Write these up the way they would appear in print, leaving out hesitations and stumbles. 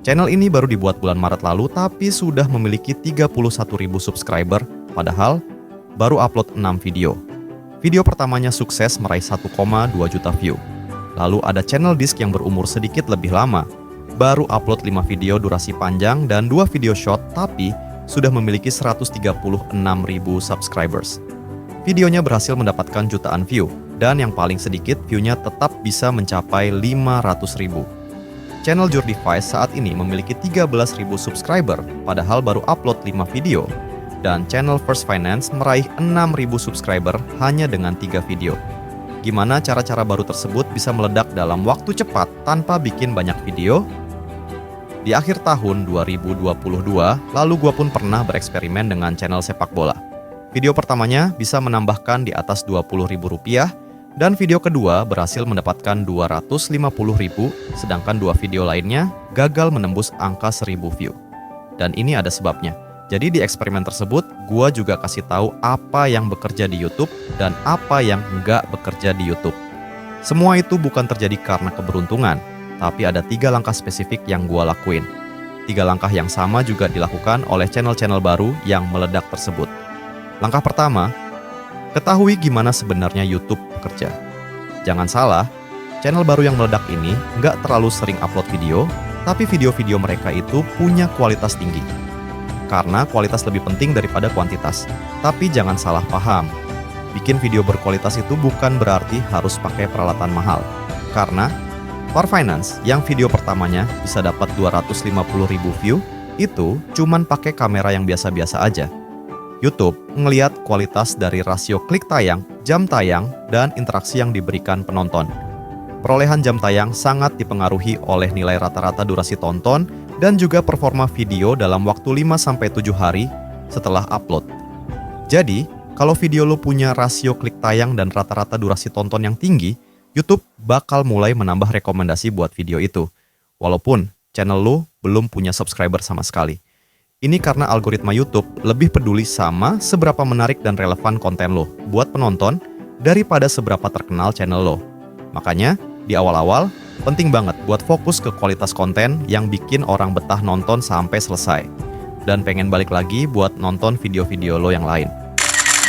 Channel ini baru dibuat bulan Maret lalu tapi sudah memiliki 31.000 subscriber, padahal baru upload 6 video. Video pertamanya sukses meraih 1,2 juta view. Lalu ada channel Disk yang berumur sedikit lebih lama, baru upload 5 video durasi panjang dan 2 video short tapi sudah memiliki 136.000 subscribers. Videonya berhasil mendapatkan jutaan view, dan yang paling sedikit view-nya tetap bisa mencapai 500.000. Channel Your Device saat ini memiliki 13.000 subscriber, padahal baru upload 5 video. Dan channel First Finance meraih 6.000 subscriber hanya dengan 3 video. Gimana cara-cara baru tersebut bisa meledak dalam waktu cepat tanpa bikin banyak video? Di akhir tahun 2022, lalu gue pun pernah bereksperimen dengan channel sepak bola. Video pertamanya bisa menambahkan di atas Rp20.000, dan video kedua berhasil mendapatkan 250.000, sedangkan 2 video lainnya gagal menembus angka 1.000 view. Dan ini ada sebabnya. Jadi di eksperimen tersebut, gua juga kasih tahu apa yang bekerja di YouTube dan apa yang nggak bekerja di YouTube. Semua itu bukan terjadi karena keberuntungan, tapi ada 3 langkah spesifik yang gua lakuin. 3 langkah yang sama juga dilakukan oleh channel-channel baru yang meledak tersebut. Langkah pertama, ketahui gimana sebenarnya YouTube bekerja. Jangan salah, channel baru yang meledak ini nggak terlalu sering upload video, tapi video-video mereka itu punya kualitas tinggi. Karena kualitas lebih penting daripada kuantitas. Tapi jangan salah paham, bikin video berkualitas itu bukan berarti harus pakai peralatan mahal. Karena For Finance yang video pertamanya bisa dapat 250.000 view, itu cuman pakai kamera yang biasa-biasa aja. YouTube ngelihat kualitas dari rasio klik tayang, jam tayang, dan interaksi yang diberikan penonton. Perolehan jam tayang sangat dipengaruhi oleh nilai rata-rata durasi tonton dan juga performa video dalam waktu 5-7 hari setelah upload. Jadi, kalau video lo punya rasio klik tayang dan rata-rata durasi tonton yang tinggi, YouTube bakal mulai menambah rekomendasi buat video itu, walaupun channel lo belum punya subscriber sama sekali. Ini karena algoritma YouTube lebih peduli sama seberapa menarik dan relevan konten lo buat penonton daripada seberapa terkenal channel lo. Makanya, di awal-awal, penting banget buat fokus ke kualitas konten yang bikin orang betah nonton sampai selesai. Dan pengen balik lagi buat nonton video-video lo yang lain.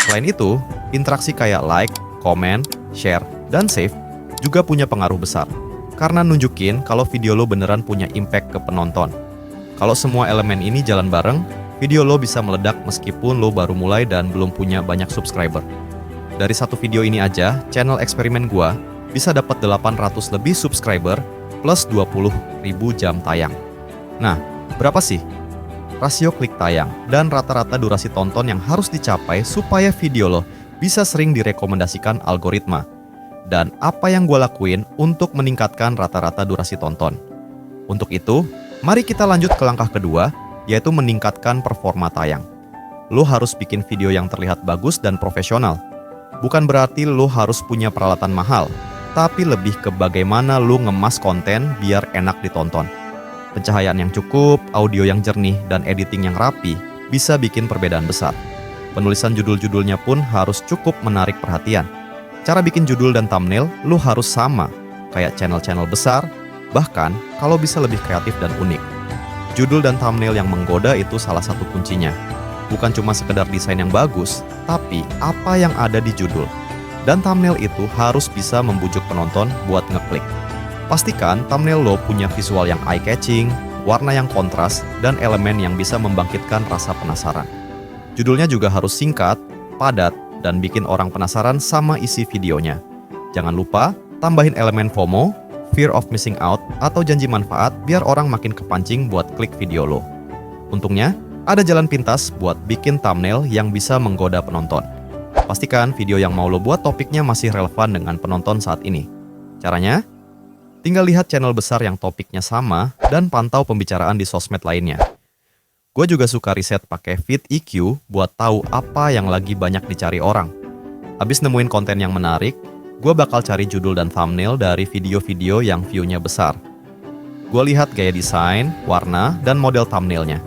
Selain itu, interaksi kayak like, komen, share, dan save juga punya pengaruh besar. Karena nunjukin kalau video lo beneran punya impact ke penonton. Kalau semua elemen ini jalan bareng, video lo bisa meledak meskipun lo baru mulai dan belum punya banyak subscriber. Dari satu video ini aja, channel eksperimen gua bisa dapat 800 lebih subscriber plus 20.000 jam tayang. Nah, berapa sih rasio klik tayang dan rata-rata durasi tonton yang harus dicapai supaya video lo bisa sering direkomendasikan algoritma? Dan apa yang gua lakuin untuk meningkatkan rata-rata durasi tonton? Untuk itu, mari kita lanjut ke langkah kedua, yaitu meningkatkan performa tayang. Lo harus bikin video yang terlihat bagus dan profesional. Bukan berarti lo harus punya peralatan mahal, tapi lebih ke bagaimana lo ngemas konten biar enak ditonton. Pencahayaan yang cukup, audio yang jernih, dan editing yang rapi bisa bikin perbedaan besar. Penulisan judul-judulnya pun harus cukup menarik perhatian. Cara bikin judul dan thumbnail lo harus sama, kayak channel-channel besar, bahkan kalau bisa lebih kreatif dan unik. Judul dan thumbnail yang menggoda itu salah satu kuncinya. Bukan cuma sekedar desain yang bagus, tapi apa yang ada di judul. Dan thumbnail itu harus bisa membujuk penonton buat ngeklik. Pastikan thumbnail lo punya visual yang eye-catching, warna yang kontras, dan elemen yang bisa membangkitkan rasa penasaran. Judulnya juga harus singkat, padat, dan bikin orang penasaran sama isi videonya. Jangan lupa tambahin elemen FOMO, fear of missing out, atau janji manfaat biar orang makin kepancing buat klik video lo. Untungnya, ada jalan pintas buat bikin thumbnail yang bisa menggoda penonton. Pastikan video yang mau lo buat topiknya masih relevan dengan penonton saat ini. Caranya? Tinggal lihat channel besar yang topiknya sama dan pantau pembicaraan di sosmed lainnya. Gue juga suka riset pakai Feed EQ buat tahu apa yang lagi banyak dicari orang. Abis nemuin konten yang menarik, gue bakal cari judul dan thumbnail dari video-video yang view-nya besar. Gue lihat gaya desain, warna, dan model thumbnailnya.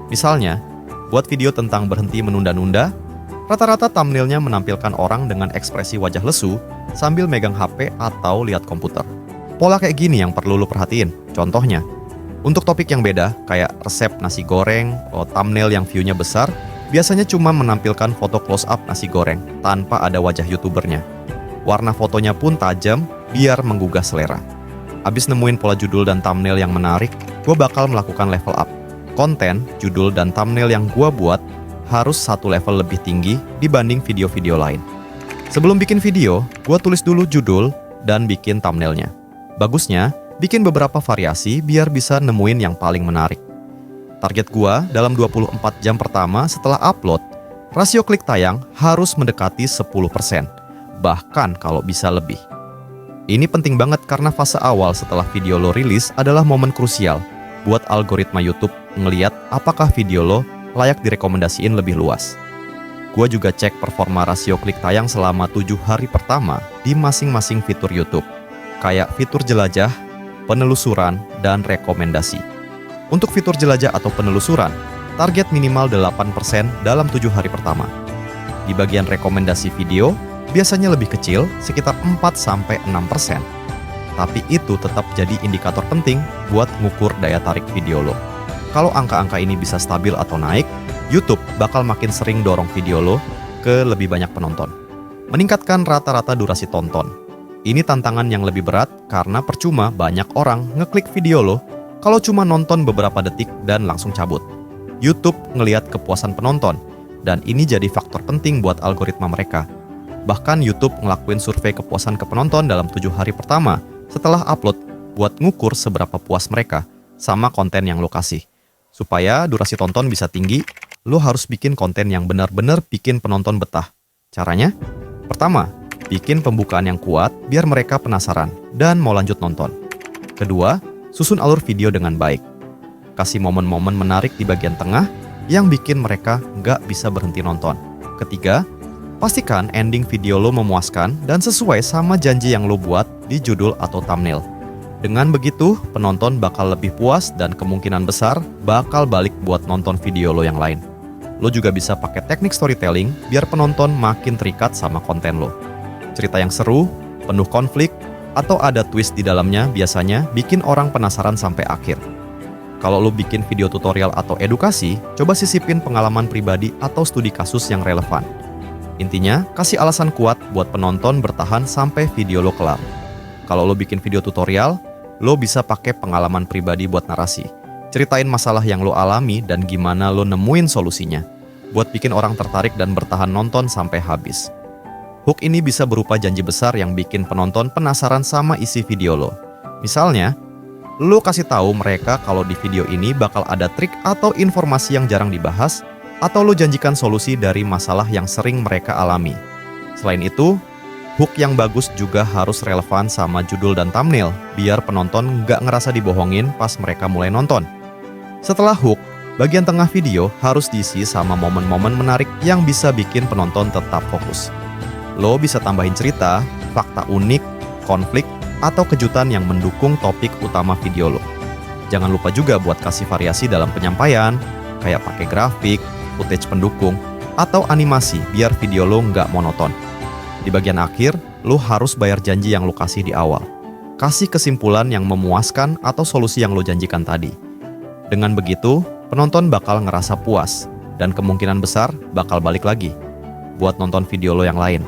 Misalnya, buat video tentang berhenti menunda-nunda, rata-rata thumbnailnya menampilkan orang dengan ekspresi wajah lesu sambil megang HP atau lihat komputer. Pola kayak gini yang perlu lo perhatiin. Contohnya, Untuk topik yang beda, kayak resep nasi goreng atau thumbnail yang view-nya besar, biasanya cuma menampilkan foto close up nasi goreng tanpa ada wajah YouTubernya. Warna fotonya pun tajam biar menggugah selera. Abis nemuin pola judul dan thumbnail yang menarik, gue bakal melakukan level up. Konten, judul, dan thumbnail yang gue buat harus satu level lebih tinggi dibanding video-video lain. Sebelum bikin video, gue tulis dulu judul dan bikin thumbnailnya. Bagusnya, bikin beberapa variasi biar bisa nemuin yang paling menarik. Target gua dalam 24 jam pertama setelah upload, rasio klik tayang harus mendekati 10%, bahkan kalau bisa lebih. Ini penting banget karena fase awal setelah video lo rilis adalah momen krusial buat algoritma YouTube ngeliat apakah video lo layak direkomendasiin lebih luas. Gua juga cek performa rasio klik tayang selama 7 hari pertama di masing-masing fitur YouTube, kayak fitur jelajah, penelusuran, dan rekomendasi. Untuk fitur jelajah atau penelusuran, target minimal 8% dalam 7 hari pertama. Di bagian rekomendasi video, biasanya lebih kecil, sekitar 4-6%. Tapi itu tetap jadi indikator penting buat ngukur daya tarik video lo. Kalau angka-angka ini bisa stabil atau naik, YouTube bakal makin sering dorong video lo ke lebih banyak penonton. Meningkatkan rata-rata durasi tonton. Ini tantangan yang lebih berat karena percuma banyak orang ngeklik video lo kalau cuma nonton beberapa detik dan langsung cabut. YouTube ngelihat kepuasan penonton, dan ini jadi faktor penting buat algoritma mereka. Bahkan YouTube ngelakuin survei kepuasan ke penonton dalam 7 hari pertama setelah upload buat ngukur seberapa puas mereka sama konten yang lo kasih. Supaya durasi tonton bisa tinggi, lo harus bikin konten yang benar-benar bikin penonton betah. Caranya? Pertama, bikin pembukaan yang kuat biar mereka penasaran dan mau lanjut nonton. Kedua, susun alur video dengan baik. Kasih momen-momen menarik di bagian tengah yang bikin mereka nggak bisa berhenti nonton. Ketiga, pastikan ending video lo memuaskan dan sesuai sama janji yang lo buat di judul atau thumbnail. Dengan begitu, penonton bakal lebih puas dan kemungkinan besar bakal balik buat nonton video lo yang lain. Lo juga bisa pakai teknik storytelling biar penonton makin terikat sama konten lo. Cerita yang seru, penuh konflik, atau ada twist di dalamnya biasanya bikin orang penasaran sampai akhir. Kalau lo bikin video tutorial atau edukasi, coba sisipin pengalaman pribadi atau studi kasus yang relevan. Intinya, kasih alasan kuat buat penonton bertahan sampai video lo kelar. Kalau lo bikin video tutorial, lo bisa pakai pengalaman pribadi buat narasi. Ceritain masalah yang lo alami dan gimana lo nemuin solusinya, buat bikin orang tertarik dan bertahan nonton sampai habis. Hook ini bisa berupa janji besar yang bikin penonton penasaran sama isi video lo. Misalnya, lo kasih tahu mereka kalau di video ini bakal ada trik atau informasi yang jarang dibahas, atau lo janjikan solusi dari masalah yang sering mereka alami. Selain itu, hook yang bagus juga harus relevan sama judul dan thumbnail, biar penonton nggak ngerasa dibohongin pas mereka mulai nonton. Setelah hook, bagian tengah video harus diisi sama momen-momen menarik yang bisa bikin penonton tetap fokus. Lo bisa tambahin cerita, fakta unik, konflik, atau kejutan yang mendukung topik utama video lo. Jangan lupa juga buat kasih variasi dalam penyampaian, kayak pakai grafik, footage pendukung, atau animasi biar video lo nggak monoton. Di bagian akhir, lo harus bayar janji yang lo kasih di awal. Kasih kesimpulan yang memuaskan atau solusi yang lo janjikan tadi. Dengan begitu, penonton bakal ngerasa puas, dan kemungkinan besar bakal balik lagi buat nonton video lo yang lain.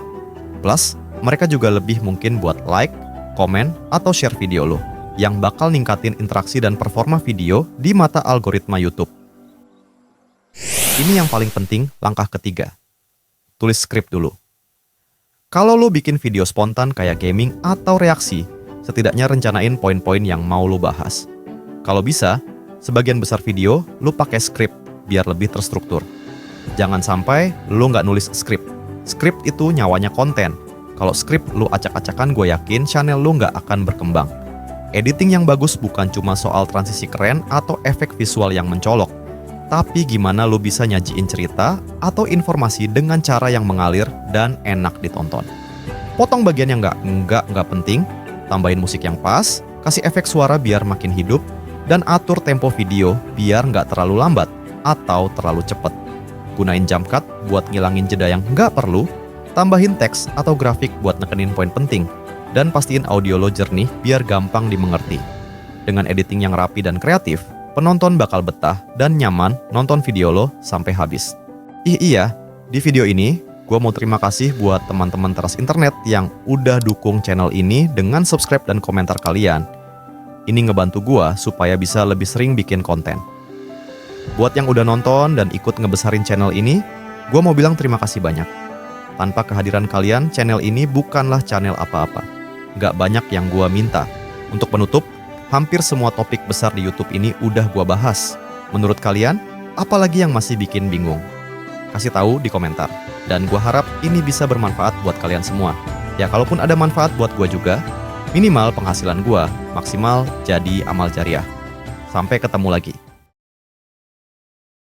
Plus, mereka juga lebih mungkin buat like, komen, atau share video lo, yang bakal ningkatin interaksi dan performa video di mata algoritma YouTube. Ini yang paling penting, langkah ketiga. Tulis skrip dulu. Kalau lo bikin video spontan kayak gaming atau reaksi, setidaknya rencanain poin-poin yang mau lo bahas. Kalau bisa, sebagian besar video lo pakai skrip biar lebih terstruktur. Jangan sampai lo nggak nulis skrip. Skrip itu nyawanya konten. Kalau skrip lu acak-acakan, gue yakin channel lu nggak akan berkembang. Editing yang bagus bukan cuma soal transisi keren atau efek visual yang mencolok, tapi gimana lu bisa nyajiin cerita atau informasi dengan cara yang mengalir dan enak ditonton. Potong bagian yang nggak penting, tambahin musik yang pas, kasih efek suara biar makin hidup, dan atur tempo video biar nggak terlalu lambat atau terlalu cepet. Gunain jump cut buat ngilangin jeda yang nggak perlu, tambahin teks atau grafik buat nekenin poin penting, dan pastiin audio lo jernih biar gampang dimengerti. Dengan editing yang rapi dan kreatif, penonton bakal betah dan nyaman nonton video lo sampai habis. Iya, di video ini gue mau terima kasih buat teman-teman teras internet yang udah dukung channel ini dengan subscribe dan komentar kalian. Ini ngebantu gue supaya bisa lebih sering bikin konten. Buat yang udah nonton dan ikut ngebesarin channel ini, gue mau bilang terima kasih banyak. Tanpa kehadiran kalian, channel ini bukanlah channel apa-apa. Gak banyak yang gue minta. Untuk penutup, hampir semua topik besar di YouTube ini udah gue bahas. Menurut kalian, apa lagi yang masih bikin bingung? Kasih tahu di komentar. Dan gue harap ini bisa bermanfaat buat kalian semua. Ya kalaupun ada manfaat buat gue juga, minimal penghasilan gue maksimal jadi amal jariah. Sampai ketemu lagi.